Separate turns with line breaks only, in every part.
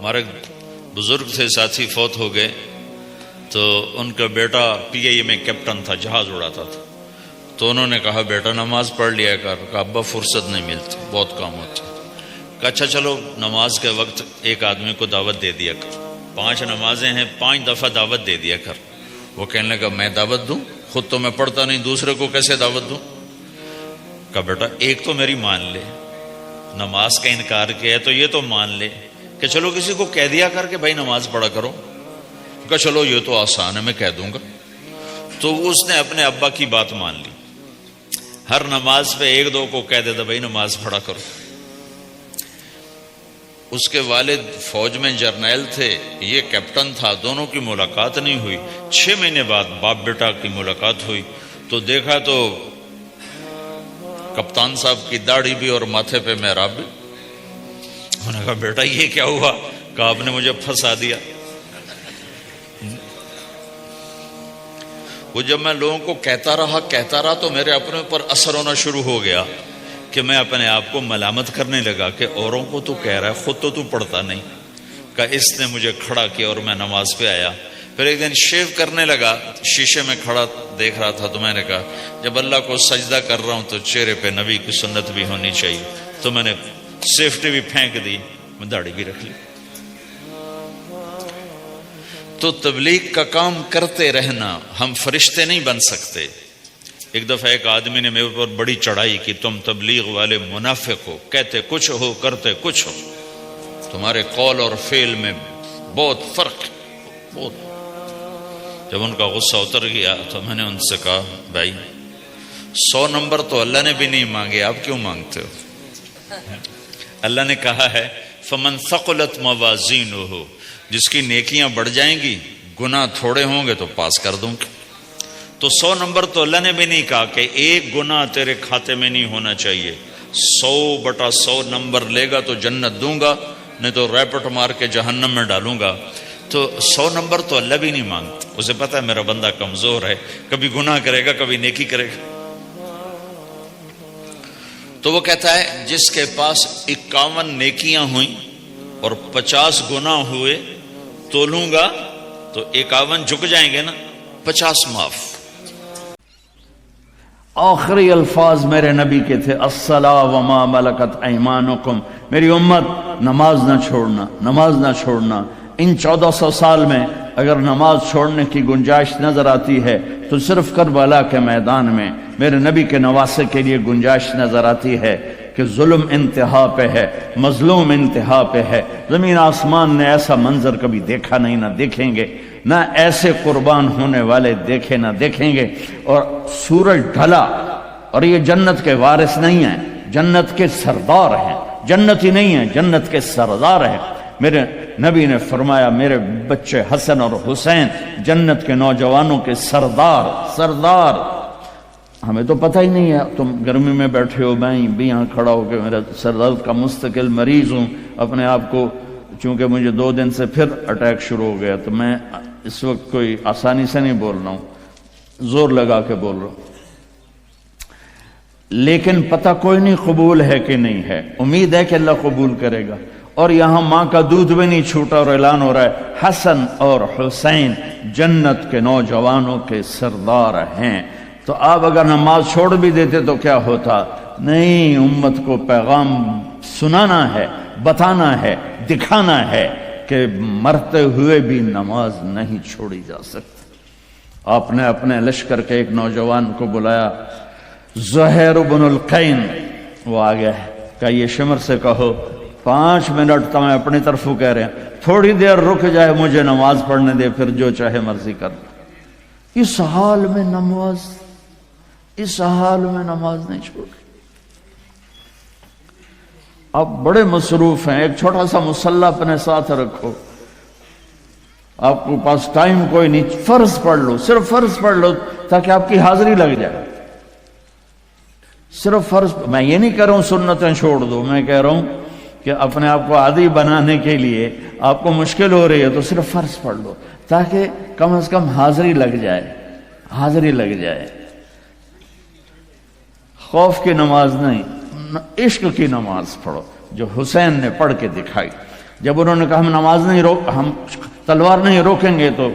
ہمارے بزرگ تھے ساتھی فوت ہو گئے، تو ان کا بیٹا PIA میں کیپٹن تھا، جہاز اڑاتا تھا. تو انہوں نے کہا بیٹا نماز پڑھ لیا کر. کہا ابا فرصت نہیں ملتی، بہت کام ہوتے. کہا اچھا چلو نماز کے وقت ایک آدمی کو دعوت دے دیا کر، 5 نمازیں ہیں، 5 دفعہ دعوت دے دیا کر. وہ کہنے لگا میں دعوت دوں؟ خود تو میں پڑھتا نہیں، دوسرے کو کیسے دعوت دوں؟ کہا بیٹا ایک تو میری مان لے، نماز کا انکار کیا ہے تو یہ تو مان لے کہ چلو کسی کو کہہ دیا کر کہ بھائی نماز پڑھا کرو. کہا چلو یہ تو آسان ہے، میں کہہ دوں گا. تو اس نے اپنے ابا کی بات مان لی، ہر نماز پہ 1-2 کو کہہ دیتا بھائی نماز پڑھا کرو. اس کے والد فوج میں جرنیل تھے، یہ کیپٹن تھا، دونوں کی ملاقات نہیں ہوئی. 6 مہینے بعد باپ بیٹا کی ملاقات ہوئی تو دیکھا تو کپتان صاحب کی داڑھی بھی اور ماتھے پہ محراب بھی. انہوں نے کہا بیٹا یہ کیا ہوا؟ کہا آپ نے مجھے پھنسا دیا. وہ جب میں لوگوں کو کہتا رہا تو میرے اپنے اوپر اثر ہونا شروع ہو گیا کہ میں اپنے آپ کو ملامت کرنے لگا کہ اوروں کو تو کہہ رہا ہے، خود تو پڑھتا نہیں. کہا اس نے مجھے کھڑا کیا اور میں نماز پہ آیا. پھر ایک دن شیو کرنے لگا، شیشے میں کھڑا دیکھ رہا تھا تو میں نے کہا جب اللہ کو سجدہ کر رہا ہوں تو چہرے پہ نبی کی سنت بھی ہونی چاہیے. تو میں نے سیفٹی بھی پھینک دی، میں داڑھی بھی رکھ لی. تو تبلیغ کا کام کرتے رہنا، ہم فرشتے نہیں بن سکتے. ایک دفعہ ایک آدمی نے میرے اوپر بڑی چڑھائی کی، تم تبلیغ والے منافق ہو، کہتے کچھ ہو کرتے کچھ ہو، تمہارے قول اور فعل میں بہت فرق ہے، بہت. جب ان کا غصہ اتر گیا تو میں نے ان سے کہا بھائی 100 نمبر تو اللہ نے بھی نہیں مانگے، آپ کیوں مانگتے ہو؟ اللہ نے کہا ہے فمن ثقلت موازینہ، جس کی نیکیاں بڑھ جائیں گی گناہ تھوڑے ہوں گے تو پاس کر دوں گا. تو 100 نمبر تو اللہ نے بھی نہیں کہا کہ ایک گناہ تیرے کھاتے میں نہیں ہونا چاہیے. 100/100 نمبر لے گا تو جنت دوں گا، نہیں تو ریپٹ مار کے جہنم میں ڈالوں گا. تو 100 نمبر تو اللہ بھی نہیں مانگتا، اسے پتا ہے میرا بندہ کمزور ہے، کبھی گناہ کرے گا کبھی نیکی کرے گا. تو وہ کہتا ہے جس کے پاس 51 نیکیاں ہوئیں اور 50 گناہ ہوئے تولوں گا تو 51 جھک جائیں گے نا، 50 معاف.
آخری الفاظ میرے نبی کے تھے الصلاۃ وما ملکت ایمانکم، میری امت نماز نہ چھوڑنا، نماز نہ چھوڑنا. ان 1400 سال میں اگر نماز چھوڑنے کی گنجائش نظر آتی ہے تو صرف کربلا کے میدان میں میرے نبی کے نواسے کے لیے گنجائش نظر آتی ہے کہ ظلم انتہا پہ ہے، مظلوم انتہا پہ ہے. زمین آسمان نے ایسا منظر کبھی دیکھا نہیں، نہ دیکھیں گے، نہ ایسے قربان ہونے والے دیکھے نہ دیکھیں گے. اور سورج ڈھلا اور یہ جنت کے وارث نہیں ہیں، جنت کے سردار ہیں، جنت ہی نہیں ہیں، جنت کے سردار ہیں. میرے نبی نے فرمایا میرے بچے حسن اور حسین جنت کے نوجوانوں کے سردار. ہمیں تو پتہ ہی نہیں ہے، تم گرمی میں بیٹھے ہو، میں بھی یہاں کھڑا ہو کے میرا سر درد کا مستقل مریض ہوں. اپنے آپ کو چونکہ مجھے 2 دن سے پھر اٹیک شروع ہو گیا تو میں اس وقت کوئی آسانی سے نہیں بول رہا ہوں، زور لگا کے بول رہا ہوں. لیکن پتہ کوئی نہیں قبول ہے کہ نہیں ہے، امید ہے کہ اللہ قبول کرے گا. اور یہاں ماں کا دودھ بھی نہیں چھوٹا اور اعلان ہو رہا ہے حسن اور حسین جنت کے نوجوانوں کے سردار ہیں. تو آپ اگر نماز چھوڑ بھی دیتے تو کیا ہوتا؟ نہیں، امت کو پیغام سنانا ہے، بتانا ہے، دکھانا ہے کہ مرتے ہوئے بھی نماز نہیں چھوڑی جا سکتی. آپ نے اپنے لشکر کے ایک نوجوان کو بلایا، زہیر بن القین، وہ آ گیا ہے. کہ یہ شمر سے کہو 5 منٹ تو میں اپنی طرف کہہ رہے ہیں، تھوڑی دیر رک جائے، مجھے نماز پڑھنے دے، پھر جو چاہے مرضی کر. اس حال میں نماز نہیں چھوڑ. آپ بڑے مصروف ہیں، ایک چھوٹا سا مصلی اپنے ساتھ رکھو. آپ کو پاس ٹائم کوئی نہیں، فرض پڑھ لو، صرف فرض پڑھ لو تاکہ آپ کی حاضری لگ جائے. صرف فرض. میں یہ نہیں کہہ رہا ہوں سنتیں چھوڑ دو، میں کہہ رہا ہوں کہ اپنے آپ کو عادی بنانے کے لیے آپ کو مشکل ہو رہی ہے تو صرف فرض پڑھ لو تاکہ کم از کم حاضری لگ جائے. خوف کی نماز نہیں، عشق کی نماز پڑھو جو حسین نے پڑھ کے دکھائی. جب انہوں نے کہا ہم تلوار نہیں روکیں گے، تو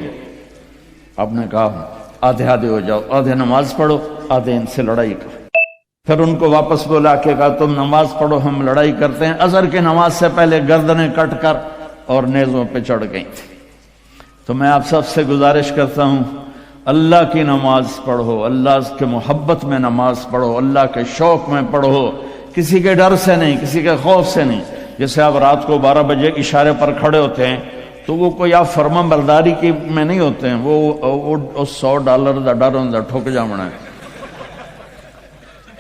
آپ نے کہا آدھے آدھے ہو جاؤ، آدھے نماز پڑھو، آدھے ان سے لڑائی کرو۔ پھر ان کو واپس بلا کے کہا تم نماز پڑھو، ہم لڑائی کرتے ہیں۔ عصر کی نماز سے پہلے گردنیں کٹ کر اور نیزوں پہ چڑھ گئی تھی۔ تو میں آپ سب سے گزارش کرتا ہوں، اللہ کی نماز پڑھو، اللہ کے محبت میں نماز پڑھو، اللہ کے شوق میں پڑھو، کسی کے ڈر سے نہیں، کسی کے خوف سے نہیں۔ جیسے آپ رات کو 12 بجے اشارے پر کھڑے ہوتے ہیں تو وہ کوئی آپ فرما برداری کی میں نہیں ہوتے ہیں، وہ $100 دا ڈر ہوں ٹھوک جامنا ہے۔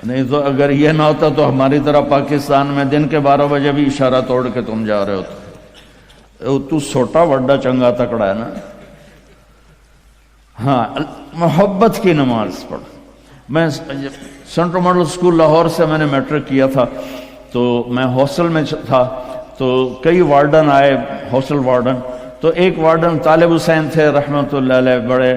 نہیں تو اگر یہ نہ ہوتا تو ہماری طرح پاکستان میں دن کے 12 بجے بھی اشارہ توڑ کے تم جا رہے ہوتے، تو چھوٹا بڑا چنگا تکڑا ہے نا۔ ہاں، محبت کی نماز پڑھ۔ میں سینٹرل ماڈل اسکول لاہور سے میں نے میٹرک کیا تھا، تو میں ہاسٹل میں تھا، تو کئی وارڈن آئے، ہاسٹل وارڈن۔ تو ایک وارڈن طالب حسین تھے رحمۃ اللہ علیہ، بڑے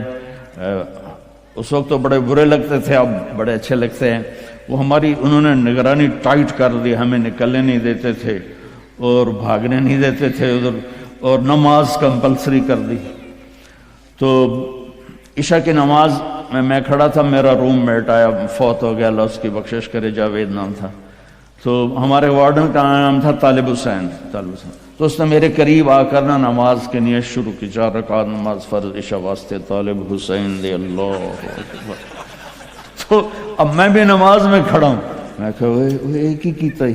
اس وقت تو بڑے برے لگتے تھے، اب بڑے اچھے لگتے ہیں۔ وہ انہوں نے نگرانی ٹائٹ کر دی، ہمیں نکلنے نہیں دیتے تھے اور بھاگنے نہیں دیتے تھے ادھر، اور نماز کمپلسری کر دی۔ تو عشاء کی نماز میں کھڑا تھا، میرا روم میٹ آیا، فوت ہو گیا، اللہ اس کی بخشش کرے، جاوید نام تھا۔ تو ہمارے وارڈن کا نام تھا طالب حسین۔ تو اس نے میرے قریب آ کر نا نماز کی نیت شروع کی، 4 رکعت نماز فرض عشاء واسطے طالب حسین دے اللہ اکبر۔ تو اب میں بھی نماز میں کھڑا ہوں، میں کہا وہ ایک ہی کیتا ہی،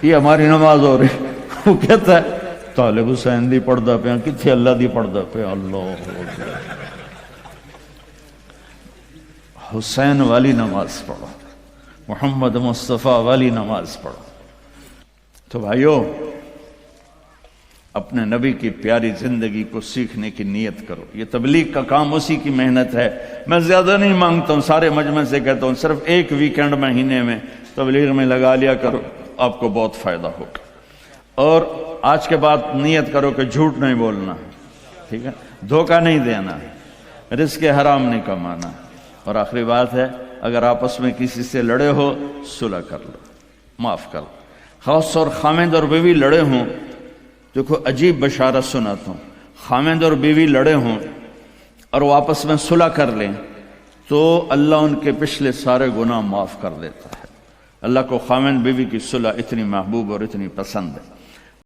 یہ ہماری نماز ہو رہی۔ وہ کہتا ہے طالب حسین دی پڑھدا پیا، کتھے اللہ دی پڑھدا پیا، اللہ اکبر۔ حسین والی نماز پڑھو، محمد مصطفیٰ والی نماز پڑھو۔ تو بھائیو، اپنے نبی کی پیاری زندگی کو سیکھنے کی نیت کرو۔ یہ تبلیغ کا کام اسی کی محنت ہے۔ میں زیادہ نہیں مانگتا ہوں، سارے مجمع سے کہتا ہوں صرف ایک ویکینڈ مہینے میں تبلیغ میں لگا لیا کرو، آپ کو بہت فائدہ ہوگا۔ اور آج کے بعد نیت کرو کہ جھوٹ نہیں بولنا، ٹھیک ہے، دھوکہ نہیں دینا، رزق حرام نہیں کمانا۔ اور آخری بات ہے، اگر آپس میں کسی سے لڑے ہو، صلح کر لو، معاف کر لو۔ خاص طور خاوند اور بیوی لڑے ہوں، دیکھو عجیب بشارت سناتا ہوں، خاوند اور بیوی لڑے ہوں اور وہ آپس میں صلح کر لیں تو اللہ ان کے پچھلے سارے گناہ معاف کر دیتا ہے۔ اللہ کو خاوند بیوی کی صلح اتنی محبوب اور اتنی پسند ہے۔